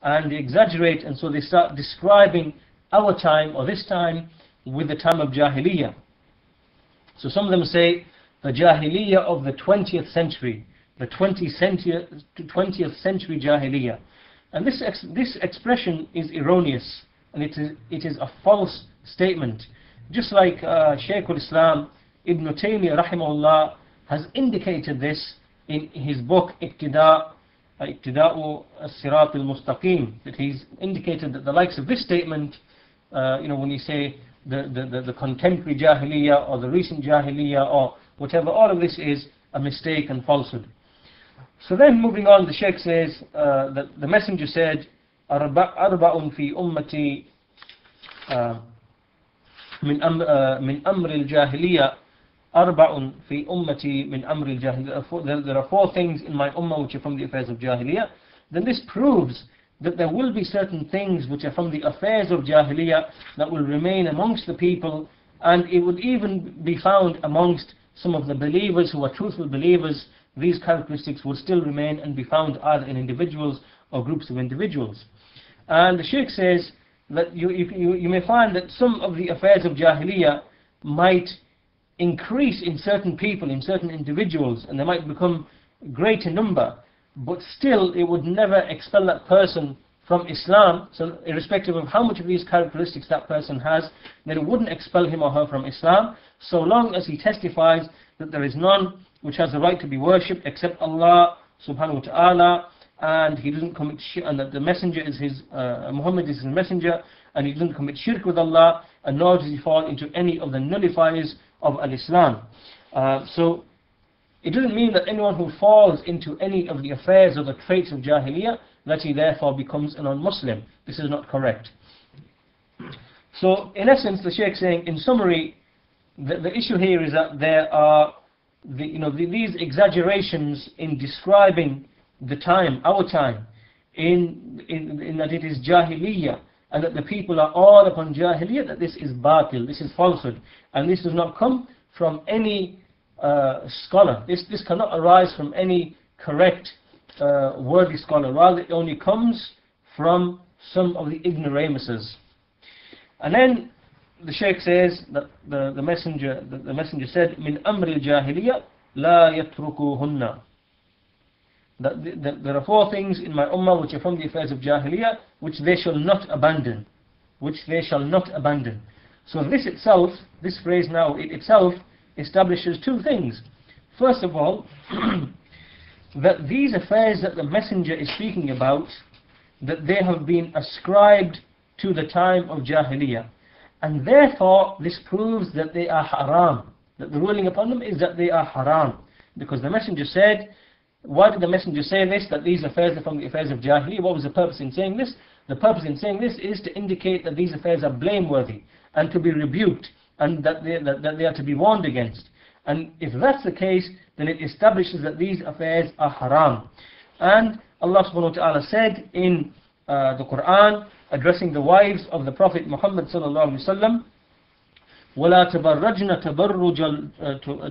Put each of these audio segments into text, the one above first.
and they exaggerate, and so they start describing our time or this time with the time of Jahiliyyah. So some of them say the Jahiliyyah of the 20th century, the 20th century Jahiliyyah. And this expression is erroneous, and it is a false statement. Just like Shaykhul Islam Ibn Taymiyyah rahimah-ullah has indicated this in his book Iqtida'u al-Mustaqim, that he's indicated that the likes of this statement, when you say the contemporary Jahiliyyah or the recent Jahiliyyah or whatever, all of this is a mistake and falsehood. So then moving on, the Shaykh says that the Messenger said, أربع في أمتي من أمر الجاهلية أربع في أمتي من أمر الجاهلية. There are four things in my ummah which are from the affairs of Jahiliyyah. Then this proves that there will be certain things which are from the affairs of Jahiliyyah that will remain amongst the people, and it would even be found amongst some of the believers who are truthful believers. These characteristics would still remain and be found either in individuals or groups of individuals. And the Shaykh says that you may find that some of the affairs of Jahiliyyah might increase in certain people, in certain individuals, and they might become great in number, but still it would never expel that person from Islam. So irrespective of how much of these characteristics that person has, then it wouldn't expel him or her from Islam, so long as he testifies that there is none which has the right to be worshipped except Allah subhanahu wa ta'ala, and he doesn't commit shirk, and that the messenger is Muhammad is his messenger, and he doesn't commit shirk with Allah, and nor does he fall into any of the nullifiers of al-Islam. So it doesn't mean that anyone who falls into any of the affairs or the traits of Jahiliyyah, that he therefore becomes a non-Muslim. This is not correct. So in essence, the Shaykh saying, in summary, the issue here is that there are these exaggerations in describing the time, our time, in that it is Jahiliyyah, and that the people are all upon Jahiliyyah, that this is batil, this is falsehood, and this does not come from any scholar. This cannot arise from any correct, worthy scholar. Rather, it only comes from some of the ignoramuses. And then the Shaykh says that the messenger said, "Min amri al-jahiliyyah la yatrukuhunna." That there are four things in my ummah which are from the affairs of Jahiliyyah, which they shall not abandon. Which they shall not abandon. So this itself, this phrase now, it itself establishes two things. First of all, that these affairs that the messenger is speaking about, that they have been ascribed to the time of Jahiliyyah. And therefore, this proves that they are haram. That the ruling upon them is that they are haram. Because the messenger said, why did the messenger say this? That these affairs are from the affairs of Jahiliyyah. What was the purpose in saying this? The purpose in saying this is to indicate that these affairs are blameworthy and to be rebuked, and that they are to be warned against. And if that's the case, then it establishes that these affairs are haram. And Allah subhanahu wa ta'ala said in the Quran, addressing the wives of the Prophet Muhammad sallallahu alaihi wasallam, وَلَا تَبَرَّجْنَ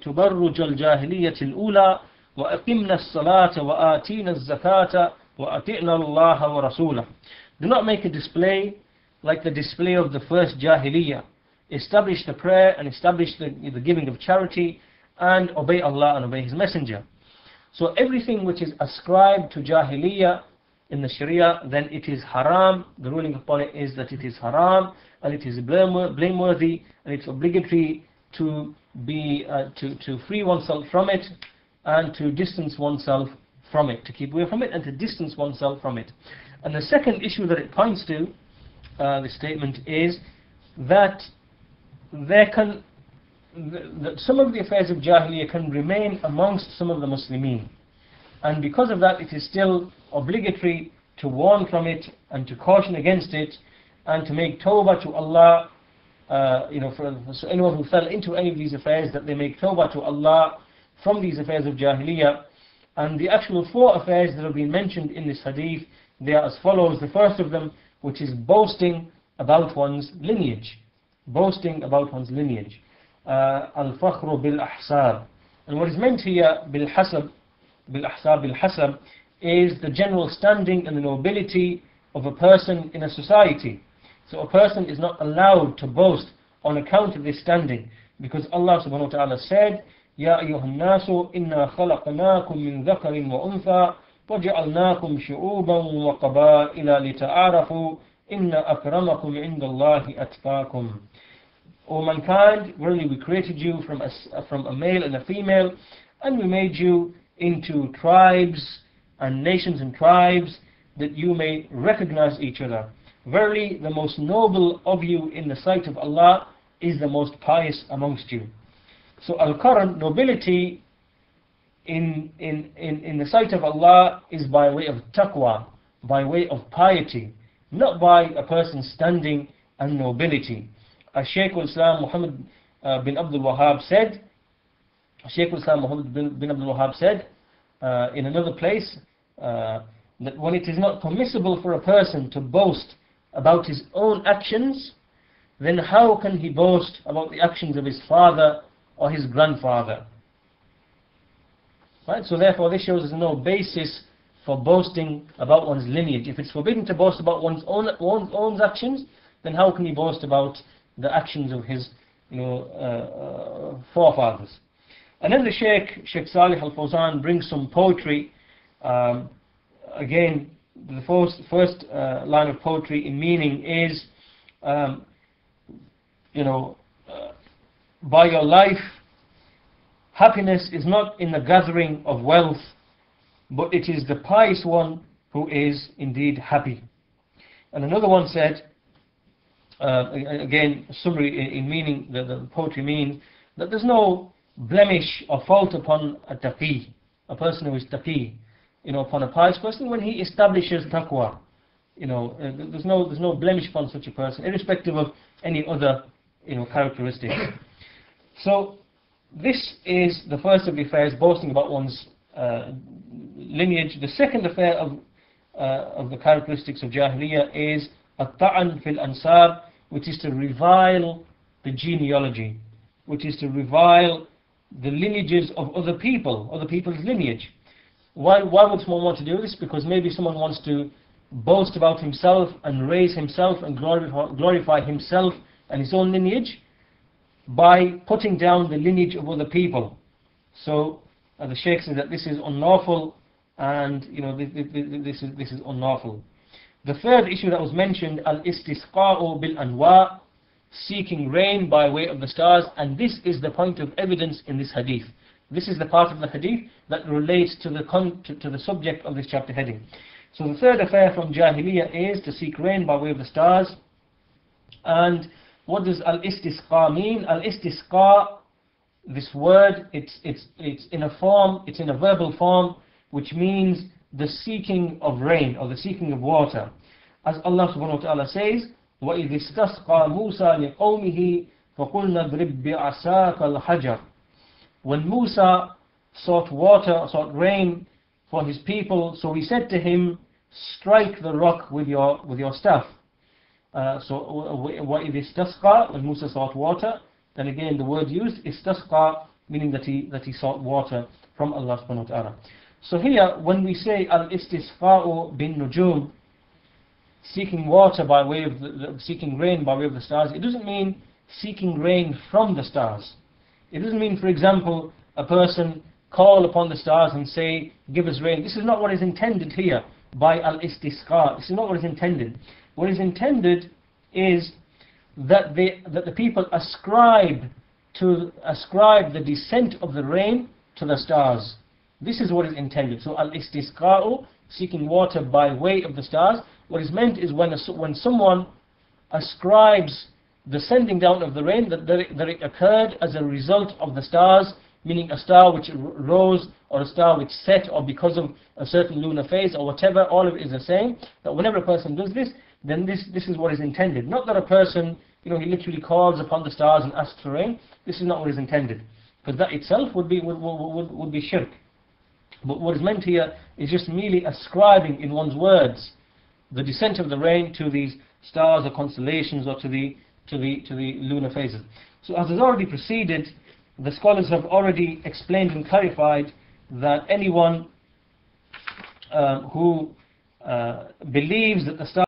تَبَرُّجَ الْجَاهِلِيَّةِ الْأُولَى وَأَقِمْنَا الصَّلَاةَ وَآتِينَا الزَّكَاةَ وَأَطِعْنَا اللَّهَ وَرَسُولَهُ. Do not make a display like the display of the first Jahiliyyah. Establish the prayer and establish the giving of charity, and obey Allah and obey His Messenger. So everything which is ascribed to Jahiliyyah in the Sharia, then it is haram. The ruling upon it is that it is haram, and it is blameworthy, and it's obligatory to free oneself from it, and to distance oneself from it, to keep away from it, and to distance oneself from it. And the second issue that it points to, this statement, is that that some of the affairs of Jahiliyyah can remain amongst some of the Muslimin, and because of that it is still obligatory to warn from it and to caution against it and to make tawbah to Allah. So anyone who fell into any of these affairs, that they make tawbah to Allah from these affairs of Jahiliyyah. And the actual four affairs that have been mentioned in this hadith, they are as follows. The first of them, which is boasting about one's lineage. Boasting about one's lineage. Al-fakhru bil-ahsab. And what is meant here, bil-hasab, bil-ahsab, bil-hasab, is the general standing and the nobility of a person in a society. So a person is not allowed to boast on account of this standing, because Allah subhanahu wa ta'ala said, يَا أَيُّهَا النَّاسُ إِنَّا خَلَقْنَاكُم مِّن ذَكَرٍ وَأُنثَى وَجَعَلْنَاكُمْ شُعُوبًا وَقَبَائِلَ لِتَعَارَفُوا إِنَّ أَكْرَمَكُمْ عِندَ اللَّهِ أَتْقَاكُمْ. O mankind, verily we created you from a male and a female, and we made you into tribes and nations and tribes, that you may recognize each other. Verily the most noble of you in the sight of Allah is the most pious amongst you. So al-Karam, nobility in the sight of Allah, is by way of taqwa, by way of piety, not by a person standing and nobility. As Shaykhul Muhammad bin Abdul Wahhab said, Shaykhul Muhammad bin Abdul Wahhab said in another place, that when it is not permissible for a person to boast about his own actions, then how can he boast about the actions of his father or his grandfather? Right? So therefore this shows there's no basis for boasting about one's lineage. If it's forbidden to boast about one's own actions, then how can he boast about the actions of his forefathers? And then the Shaykh Salih al-Fawzan brings some poetry. Again, the first line of poetry in meaning is, by your life, happiness is not in the gathering of wealth, but it is the pious one who is indeed happy. And another one said, again, summary in meaning, the poetry means that there's no blemish or fault upon a taqi, a person who is taqi, upon a pious person when he establishes taqwa. There's no blemish upon such a person, irrespective of any other characteristics. So this is the first of the affairs, boasting about one's lineage. The second affair of the characteristics of Jahiliyyah is at-ta'an fil ansab, which is to revile the genealogy, which is to revile the lineages of other people's lineage. Why would someone want to do this? Because maybe someone wants to boast about himself and raise himself and glorify himself and his own lineage by putting down the lineage of other people. So the Shaykh says that this is unlawful, and this is unlawful. The third issue that was mentioned, al-istisqa'u bil-anwa, seeking rain by way of the stars, and this is the point of evidence in this hadith. This is the part of the hadith that relates to the subject of this chapter heading. So the third affair from Jahiliyyah is to seek rain by way of the stars. And what does al-istisqa mean? Al-istisqa, this word, it's in a verbal form, which means the seeking of rain or the seeking of water. As Allah subhanahu wa ta'ala says, وَإِذِ اسْتَسْقَى مُوسَى لِقَوْمِهِ فَقُلْنَا اضْرِبْ بِعَصَاكَ الْحَجَرَ. When Musa sought rain for his people, so he said to him, strike the rock with your staff. So وَإِذِ اسْتَسْقَى, when Musa sought water, then again the word used, istasqa, meaning that he sought water from Allah subhanahu wa ta'ala. So here, when we say al-istisqa'u bin nujum, seeking water by way of seeking rain by way of the stars, it doesn't mean seeking rain from the stars. It doesn't mean, for example, a person call upon the stars and say, give us rain. This is not what is intended here by al-istisqa. This is not what is intended. What is intended is that the people ascribe the descent of the rain to the stars. This is what is intended. So al-istisqa'u, seeking water by way of the stars, what is meant is when someone ascribes the sending down of the rain, that it occurred as a result of the stars, meaning a star which rose or a star which set, or because of a certain lunar phase or whatever, all of it is the same. That whenever a person does this, then this is what is intended. Not that a person, he literally calls upon the stars and asks for rain. This is not what is intended, because that itself would be shirk. But what is meant here is just merely ascribing in one's words the descent of the rain to these stars or constellations or to the lunar phases. So as has already preceded, the scholars have already explained and clarified that anyone who believes that the stars